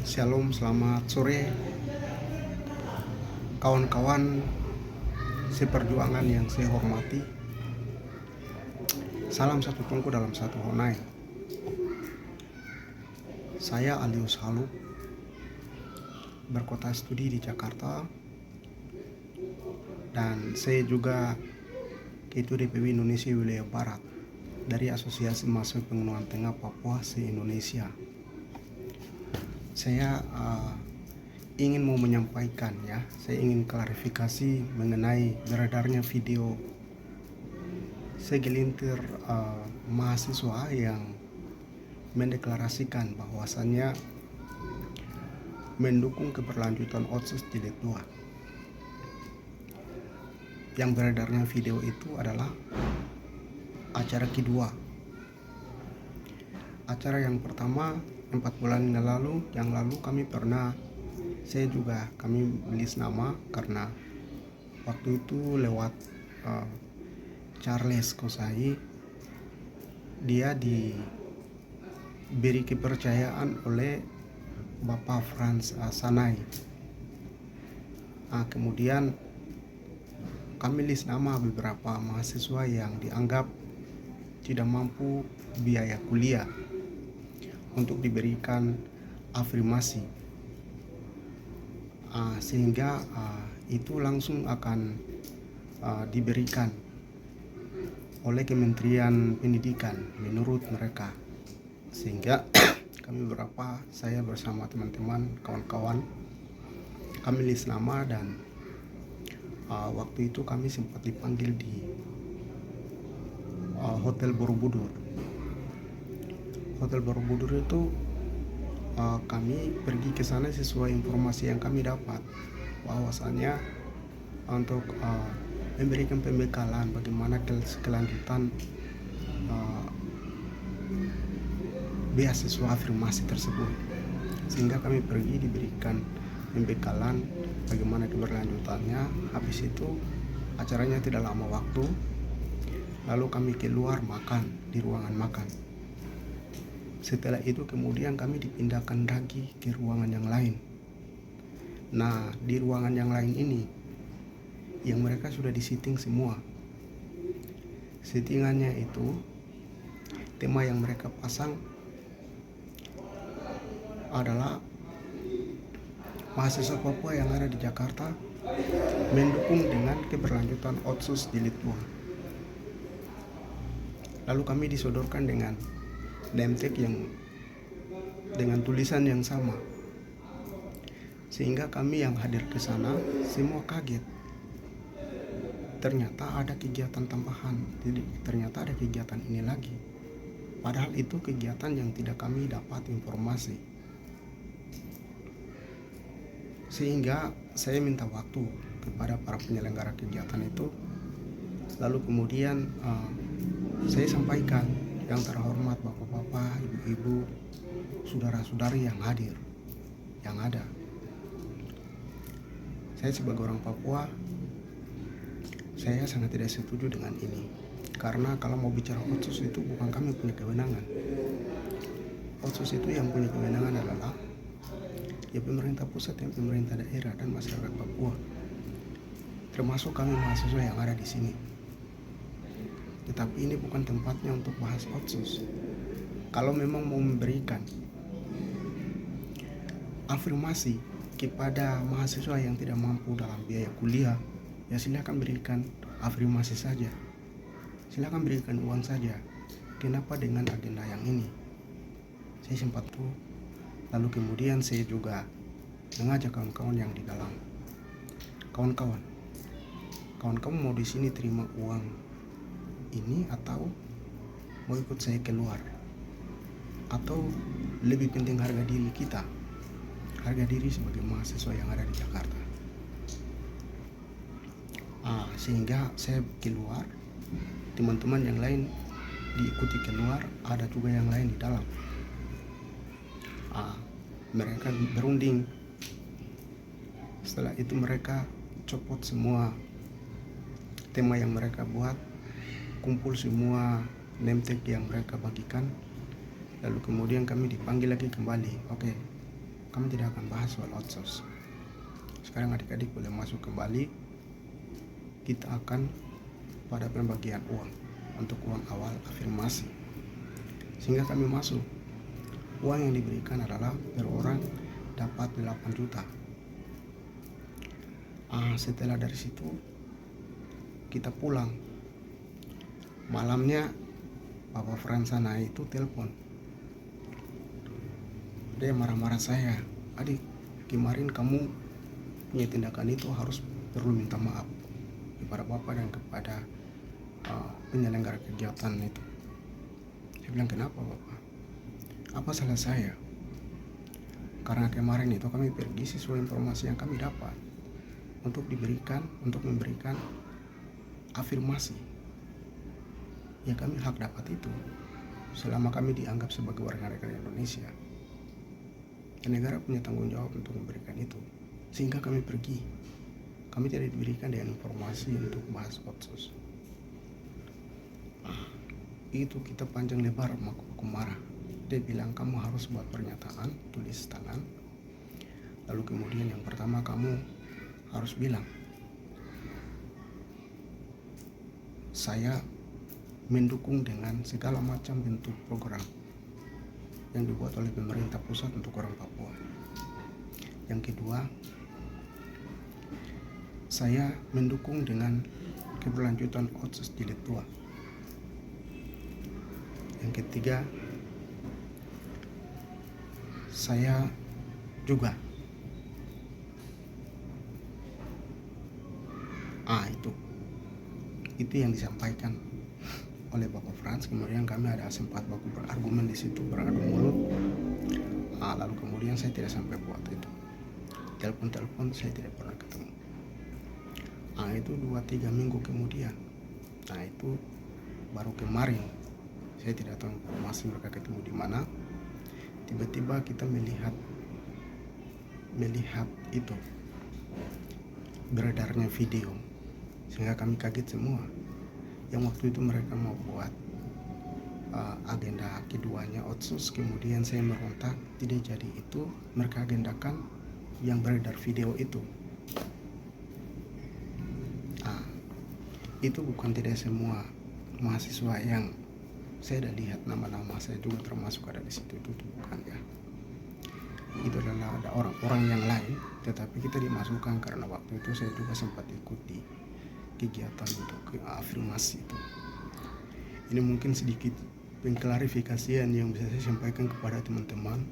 Shalom, selamat sore kawan-kawan seperjuangan yang saya hormati. Salam satu tungku dalam satu honai. Saya Alius Halu, berkota studi di Jakarta, dan saya juga Ketua DPW Indonesia Wilayah Barat dari Asosiasi Mahasiswa Pegunungan Tengah Papua se-Indonesia. Saya ingin mau menyampaikan saya ingin klarifikasi mengenai beredarnya video segelintir mahasiswa yang mendeklarasikan bahwasannya mendukung keberlanjutan Otsus Jilid 2. Yang beredarnya video itu adalah acara kedua. Acara yang pertama 4 bulan yang lalu kami menulis nama karena waktu itu lewat Charles Kosai. Dia diberi kepercayaan oleh Bapak Frans Sanai. Kemudian kami list nama beberapa mahasiswa yang dianggap tidak mampu biaya kuliah untuk diberikan afirmasi, sehingga itu langsung akan diberikan oleh Kementerian Pendidikan menurut mereka. Sehingga saya bersama teman-teman kawan-kawan kami list nama, dan waktu itu kami sempat dipanggil di Hotel Borobudur. Hotel Borobudur itu kami pergi ke sana sesuai informasi yang kami dapat bahwasannya untuk memberikan pembekalan bagaimana kelanjutan beasiswa afirmasi tersebut. Sehingga kami pergi diberikan pembekalan bagaimana keberlanjutannya. Habis itu acaranya tidak lama waktu, lalu kami keluar makan di ruangan makan. Setelah itu kemudian kami dipindahkan lagi ke ruangan yang lain. Nah, di ruangan yang lain ini yang mereka sudah disetting semua. Settingannya itu tema yang mereka pasang adalah mahasiswa Papua yang ada di Jakarta mendukung dengan keberlanjutan Otsus Jilid 2. Lalu kami disodorkan dengan name tag yang dengan tulisan yang sama, sehingga kami yang hadir ke sana semua kaget. Ternyata ada kegiatan tambahan, jadi ternyata ada kegiatan ini lagi, padahal itu kegiatan yang tidak kami dapat informasi. Sehingga saya minta waktu kepada para penyelenggara kegiatan itu, lalu kemudian saya sampaikan yang terhormat bapak-bapak, ibu-ibu, saudara-saudari yang hadir, yang ada. Saya sebagai orang Papua, saya sangat tidak setuju dengan ini. Karena kalau mau bicara Otsus itu bukan kami punya kewenangan. Otsus itu yang punya kewenangan adalah pemerintah pusat, yang pemerintah daerah, dan masyarakat Papua. Termasuk kami mahasiswa yang ada di sini. Tetapi ini bukan tempatnya untuk bahas Otsus. Kalau memang mau memberikan afirmasi kepada mahasiswa yang tidak mampu dalam biaya kuliah, silakan berikan afirmasi saja, silakan berikan uang saja. Kenapa dengan agenda yang ini? Saya sempat tuh. Lalu kemudian saya juga mengajak kawan-kawan yang di dalam, kawan-kawan mau di sini terima uang ini atau mau ikut saya keluar, atau lebih penting harga diri kita, harga diri sebagai mahasiswa yang ada di Jakarta. Sehingga saya keluar, teman-teman yang lain diikuti keluar, ada juga yang lain di dalam. Mereka berunding. Setelah itu mereka copot semua tema yang mereka buat, kumpul semua name tag yang mereka bagikan. Lalu kemudian kami dipanggil lagi kembali. Oke, kami tidak akan bahas soal otsus. Sekarang adik-adik boleh masuk kembali. Kita akan pada pembagian uang untuk uang awal afirmasi. Sehingga kami masuk. Uang yang diberikan adalah per orang dapat 8 juta. Setelah dari situ kita pulang. Malamnya Papa Fransana itu telepon. Dia marah-marah saya. Adik, kemarin kamu punya tindakan itu harus perlu minta maaf kepada Bapak dan kepada penyelenggara kegiatan itu. Saya bilang, kenapa Bapak? Apa salah saya? Karena kemarin itu kami pergi sesuai informasi yang kami dapat untuk memberikan afirmasi. Ya kami hak dapat itu selama kami dianggap sebagai warga negara Indonesia. Dan negara punya tanggung jawab untuk memberikan itu. Sehingga kami pergi. Kami tidak diberikan dengan informasi untuk bahas otsus. Itu kita panjang lebar aku marah. Dia bilang kamu harus buat pernyataan, tulis tangan. Lalu kemudian yang pertama kamu harus bilang, saya mendukung dengan segala macam bentuk program yang dibuat oleh pemerintah pusat untuk orang Papua. Yang kedua, saya mendukung dengan keberlanjutan otsus jilid 2. Yang ketiga, saya juga itu yang disampaikan oleh Bapak Frans. Kemudian kami ada sempat baku berargumen di situ, beradu mulut. Lalu kemudian saya tidak sampai buat itu. Telepon saya tidak pernah ketemu. Itu 2-3 minggu kemudian. Itu baru kemarin saya tidak tahu informasi mereka ketemu di mana. Tiba-tiba kita melihat itu beredarnya video, sehingga kami kaget semua. Yang waktu itu mereka mau buat agenda keduanya otsus, kemudian saya merontak, tidak jadi itu. Mereka agendakan yang beredar video itu. Itu bukan tidak semua mahasiswa yang saya sudah lihat nama-nama saya juga termasuk ada di situ, itu bukan ya. Itu adalah ada orang-orang yang lain, tetapi kita dimasukkan karena waktu itu saya juga sempat ikut di kegiatan untuk afirmasi itu. Ini mungkin sedikit pengklarifikasian yang bisa saya sampaikan kepada teman-teman,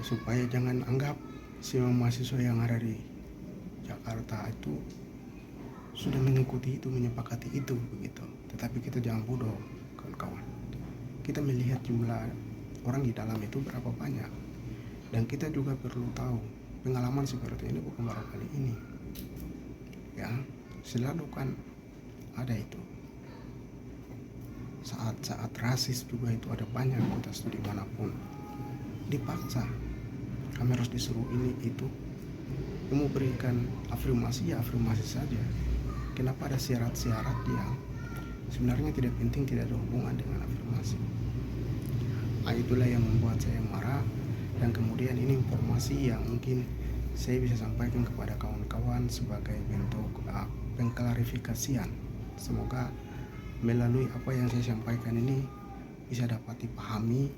supaya jangan anggap semua mahasiswa yang ada di Jakarta itu sudah mengikuti itu, menyepakati itu begitu. Tetapi kita jangan bodoh, kawan-kawan. Kita melihat jumlah orang di dalam itu berapa banyak, dan kita juga perlu tahu pengalaman seperti ini bukan baru kali ini ya. Selalu kan ada itu saat rasis juga, itu ada banyak kota studi manapun dipaksa kami harus disuruh ini itu. Kamu berikan afirmasi ya afirmasi saja. Kenapa ada syarat-syarat yang sebenarnya tidak penting, tidak ada hubungan dengan afirmasi? Itulah yang membuat saya marah. Dan kemudian ini informasi yang mungkin saya bisa sampaikan kepada kawan-kawan sebagai bentuk pengklarifikasian. Semoga melalui apa yang saya sampaikan ini bisa dapat dipahami,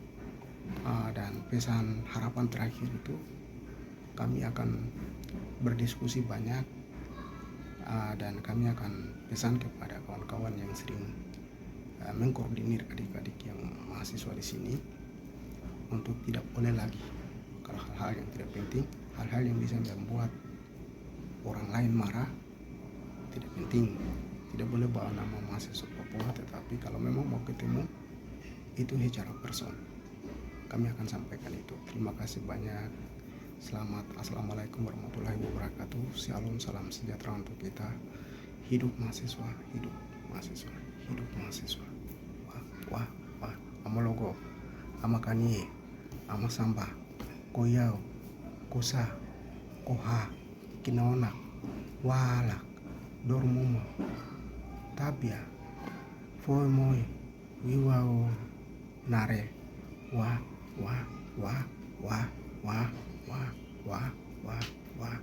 dan pesan harapan terakhir itu kami akan berdiskusi banyak, dan kami akan pesan kepada kawan-kawan yang sering mengkoordinir adik-adik yang mahasiswa di sini untuk tidak boleh lagi kalau hal-hal yang tidak penting, hal-hal yang bisa membuat orang lain marah, tidak penting. Tidak boleh bawa nama mahasiswa Papua, tetapi kalau memang mau ketemu itu secara person, kami akan sampaikan itu. Terima kasih banyak. Assalamualaikum warahmatullahi wabarakatuh. Shalom, salam sejahtera untuk kita. Hidup mahasiswa, hidup mahasiswa, hidup mahasiswa. Wah, amalogo, amakanie, amasamba, koyao, kosa, koha, kinaonak, walak, dormuma, tabia, foimoy, wiwao, nare, wah. Wah, wah, wah, wah, wah,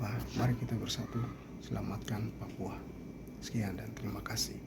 wah. Mari kita bersatu selamatkan Papua. Sekian dan terima kasih.